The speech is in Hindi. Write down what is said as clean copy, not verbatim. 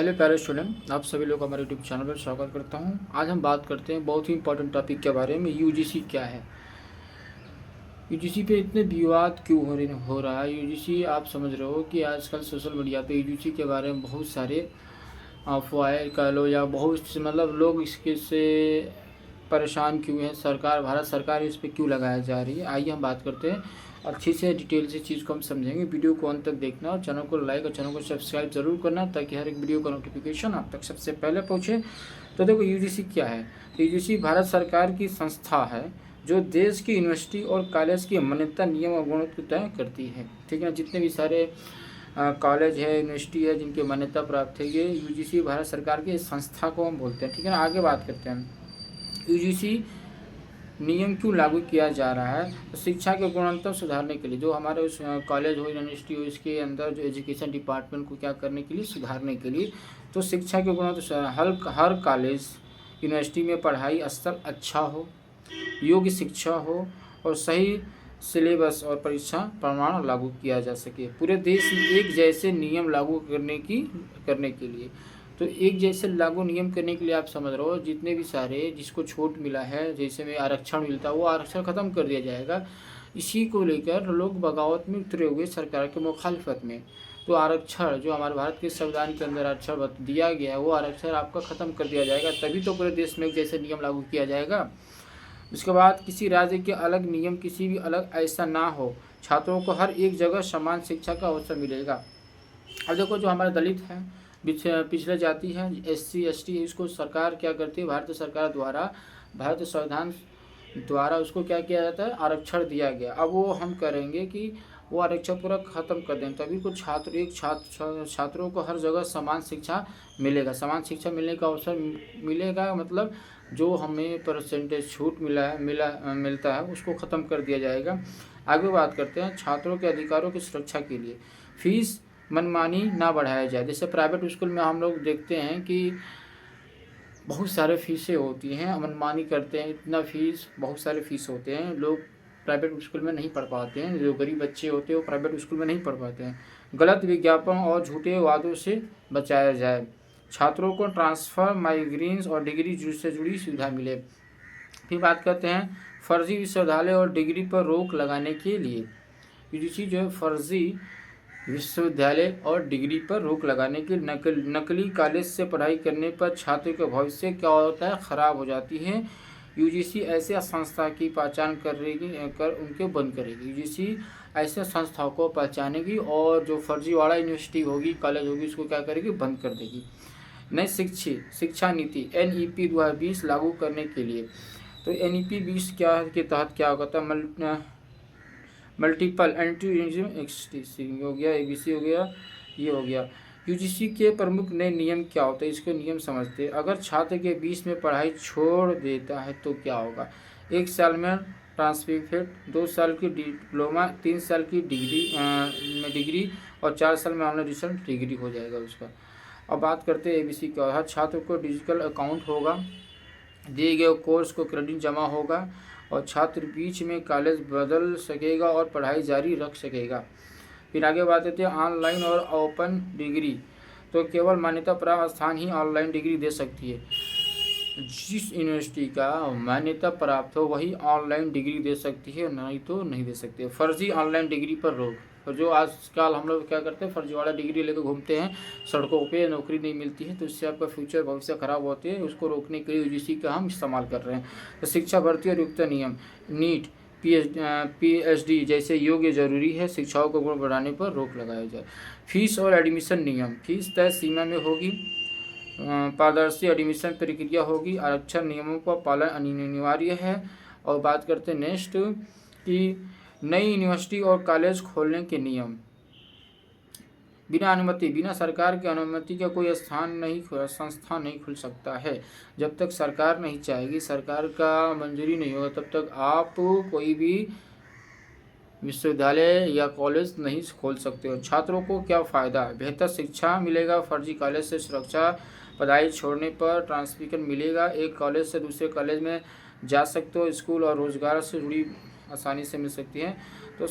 हेलो प्यारे स्टूडेंट, आप सभी लोग हमारे यूट्यूब चैनल पर स्वागत करता हूं। आज हम बात करते हैं बहुत ही इंपॉर्टेंट टॉपिक के बारे में, यूजीसी क्या है। यूजीसी पे इतने विवाद क्यों हो रहा है। यूजीसी आप समझ रहे हो कि आजकल सोशल मीडिया पे यूजीसी के बारे में बहुत सारे अफवाहें कह लो या बहुत से मतलब लोग इसके से परेशान क्यों हैं। भारत सरकार इस पर क्यों लगाया जा रही है। आइए हम बात करते हैं अच्छी से डिटेल से चीज़ को हम समझेंगे। वीडियो को अंत तक देखना और चैनल को लाइक और चैनल को सब्सक्राइब जरूर करना ताकि हर एक वीडियो का नोटिफिकेशन आप तक सबसे पहले पहुँचे। तो देखो यूजीसी क्या है। तो यूजीसी भारत सरकार की संस्था है जो देश की यूनिवर्सिटी और कॉलेज की मान्यता, नियम और गुणों को तय करती है। ठीक है ना। जितने भी सारे कॉलेज है, यूनिवर्सिटी है जिनकी मान्यता प्राप्त है, ये यूजीसी भारत सरकार की संस्था को हम बोलते हैं। ठीक है ना। आगे बात करते हैं यूजीसी नियम क्यों लागू किया जा रहा है। तो शिक्षा के गुणवत्ता सुधारने के लिए, जो हमारे उस कॉलेज हो, यूनिवर्सिटी हो, इसके अंदर जो एजुकेशन डिपार्टमेंट को क्या करने के लिए, सुधारने के लिए। तो शिक्षा के गुणवत्ता हर कॉलेज यूनिवर्सिटी में पढ़ाई स्तर अच्छा हो, योग्य शिक्षा हो और सही सिलेबस और परीक्षा प्रमाण लागू किया जा सके। पूरे देश में एक जैसे नियम लागू करने के लिए, तो एक जैसे लागू नियम करने के लिए आप समझ रहे हो जितने भी सारे जिसको छूट मिला है, जैसे में आरक्षण मिलता है, वो आरक्षण ख़त्म कर दिया जाएगा। इसी को लेकर लोग बगावत में उतरे हुए सरकार के मुखालफत में। तो आरक्षण जो हमारे भारत के संविधान के अंदर आरक्षण दिया गया है, वो आरक्षण आपका ख़त्म कर दिया जाएगा, तभी तो पूरे देश में एक जैसे नियम लागू किया जाएगा। उसके बाद किसी राज्य के अलग नियम, किसी भी अलग ऐसा ना हो। छात्रों को हर एक जगह समान शिक्षा का अवसर मिलेगा। अब देखो जो हमारे दलित हैं, पिछड़े जाति हैं, SC ST, इसको सरकार क्या करती है, भारत सरकार द्वारा, भारत संविधान द्वारा उसको क्या किया जाता है, आरक्षण दिया गया। अब वो हम करेंगे कि वो आरक्षण पूरा ख़त्म कर दें, तभी कुछ छात्रों को हर जगह समान शिक्षा मिलेगा। समान शिक्षा मिलने का अवसर मिलेगा, मतलब जो हमें परसेंटेज छूट मिलता है उसको ख़त्म कर दिया जाएगा। आगे बात करते हैं छात्रों के अधिकारों की सुरक्षा के लिए फीस मनमानी ना बढ़ाया जाए। जैसे प्राइवेट स्कूल में हम लोग देखते हैं कि बहुत सारे फीसें होती हैं, मनमानी करते हैं, इतना फीस, बहुत सारे फीस होते हैं, लोग प्राइवेट स्कूल में नहीं पढ़ पाते हैं। जो गरीब बच्चे होते हैं वो प्राइवेट स्कूल में नहीं पढ़ पाते हैं। गलत विज्ञापन और झूठे वादों से बचाया जाए। छात्रों को ट्रांसफ़र, माइग्रेन्स और डिग्री से जुड़ी सुविधा मिले। फिर बात करते हैं फर्जी विश्वविद्यालय और डिग्री पर रोक लगाने के लिए। यूजीसी जो है फर्जी विश्वविद्यालय और डिग्री पर रोक लगाने के नकली कॉलेज से पढ़ाई करने पर छात्र का भविष्य क्या होता है, ख़राब हो जाती है। यूजीसी ऐसे संस्था की पहचान कर उनके बंद करेगी। यूजीसी ऐसे संस्थाओं को पहचानेगी और जो फर्जीवाड़ा यूनिवर्सिटी होगी, कॉलेज होगी, उसको क्या करेगी, बंद कर देगी। नई शिक्षा नीति NEP 2020 लागू करने के लिए। तो NEP 20 के तहत क्या होता है, मल्टीपल एंटी हो गया, ABC हो गया, ये हो गया। यूजीसी के प्रमुख नए नियम क्या होते हैं, इसके नियम समझते हैं। अगर छात्र के बीच में पढ़ाई छोड़ देता है तो क्या होगा। 1 साल में ट्रांसफर, 2 साल की डिप्लोमा, 3 साल की डिग्री और 4 साल में ऑनलाइन रिजल्ट डिग्री हो जाएगा उसका। अब बात करते हैं ABC का। हर छात्र को डिजिटल अकाउंट होगा, दिए गए कोर्स को क्रेडिट जमा होगा और छात्र बीच में कॉलेज बदल सकेगा और पढ़ाई जारी रख सकेगा। फिर आगे बात करते हैं ऑनलाइन और ओपन डिग्री। तो केवल मान्यता प्राप्त स्थान ही ऑनलाइन डिग्री दे सकती है। जिस यूनिवर्सिटी का मान्यता प्राप्त हो वही ऑनलाइन डिग्री दे सकती है, नहीं तो नहीं दे सकती है। फर्जी ऑनलाइन डिग्री पर रोक। और जो आजकल हम लोग क्या करते हैं, फर्जीवाड़ा डिग्री लेकर घूमते हैं, सड़कों पे नौकरी नहीं मिलती है, तो इससे आपका फ्यूचर भविष्य खराब होते हैं। उसको रोकने के लिए यूजीसी का हम इस्तेमाल कर रहे हैं। तो शिक्षा भर्ती और योग्यता नियम, नीट, PhD जैसे योग्य जरूरी है। शिक्षाओं को गुण बढ़ाने पर रोक लगाया जाए। फीस और एडमिशन नियम, फीस तय सीमा में होगी, पारदर्शी एडमिशन प्रक्रिया होगी, आरक्षण नियमों का पालन अनिवार्य है। और बात करते हैं नेक्स्ट कि नई यूनिवर्सिटी और कॉलेज खोलने के नियम। बिना सरकार की अनुमति का कोई संस्था नहीं खुल सकता है। जब तक सरकार नहीं चाहेगी, सरकार का मंजूरी नहीं होगा, तब तक आप कोई भी विश्वविद्यालय या कॉलेज नहीं खोल सकते हो। छात्रों को क्या फ़ायदा, बेहतर शिक्षा मिलेगा, फर्जी कॉलेज से सुरक्षा, पढ़ाई छोड़ने पर ट्रांसफर मिलेगा, एक कॉलेज से दूसरे कॉलेज में जा सकते हो, स्कूल और रोजगार से जुड़ी आसानी से मिल सकती है।